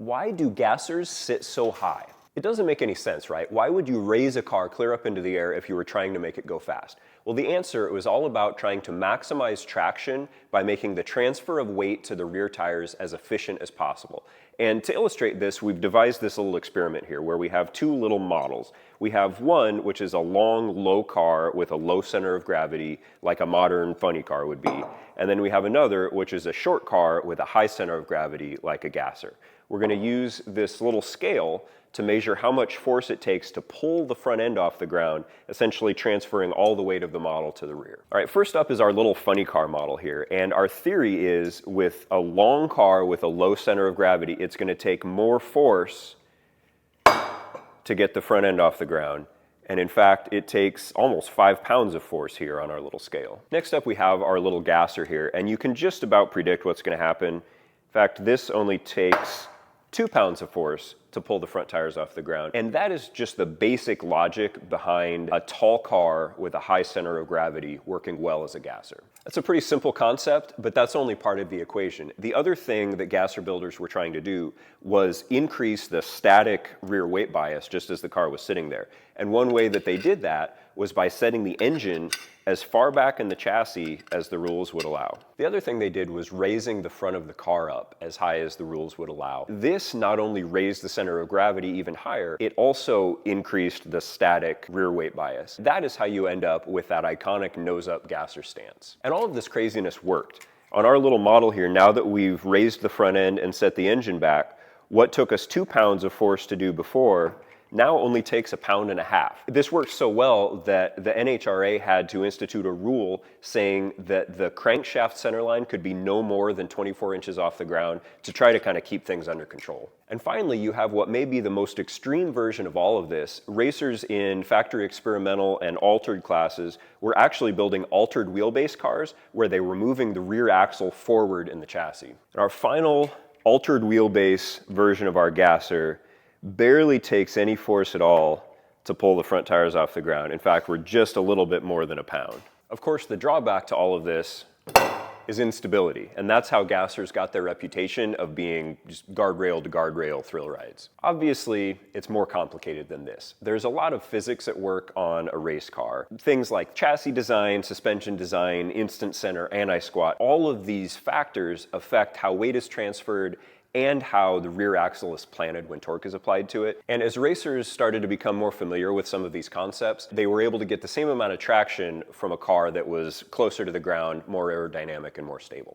Why do gassers sit so high? It doesn't make any sense, right? Why would you raise a car clear up into the air if you were trying to make it go fast? Well, the answer was all about trying to maximize traction by making the transfer of weight to the rear tires as efficient as possible. And to illustrate this, we've devised this little experiment here where we have two little models. We have one, which is a long, low car with a low center of gravity, like a modern funny car would be. And then we have another, which is a short car with a high center of gravity, like a gasser. We're going to use this little scale to measure how much force it takes to pull the front end off the ground, essentially transferring all the weight of the model to the rear. All right, first up is our little funny car model here. And our theory is with a long car with a low center of gravity, it's going to take more force to get the front end off the ground. And in fact, it takes almost 5 pounds of force here on our little scale. Next up, we have our little gasser here. And you can just about predict what's going to happen. In fact, this only takes 2 pounds of force to pull the front tires off the ground. And that is just the basic logic behind a tall car with a high center of gravity working well as a gasser. That's a pretty simple concept, but that's only part of the equation. The other thing that gasser builders were trying to do was increase the static rear weight bias just as the car was sitting there. And one way that they did that was by setting the engine as far back in the chassis as the rules would allow. The other thing they did was raising the front of the car up as high as the rules would allow. This not only raised the center of gravity even higher, it also increased the static rear weight bias. That is how you end up with that iconic nose-up gasser stance. And all of this craziness worked. On our little model here, now that we've raised the front end and set the engine back, what took us 2 pounds of force to do before now only takes 1.5 pounds. This worked so well that the NHRA had to institute a rule saying that the crankshaft centerline could be no more than 24 inches off the ground to try to kind of keep things under control. And finally, you have what may be the most extreme version of all of this. Racers in factory experimental and altered classes were actually building altered wheelbase cars where they were moving the rear axle forward in the chassis. And our final altered wheelbase version of our gasser barely takes any force at all to pull the front tires off the ground. In fact, we're just a little bit more than 1 pound. Of course, the drawback to all of this is instability, and that's how gassers got their reputation of being just guardrail to guardrail thrill rides. Obviously, it's more complicated than this. There's a lot of physics at work on a race car. Things like chassis design, suspension design, instant center, anti-squat. All of these factors affect how weight is transferred and how the rear axle is planted when torque is applied to it. And as racers started to become more familiar with some of these concepts, they were able to get the same amount of traction from a car that was closer to the ground, more aerodynamic, and more stable.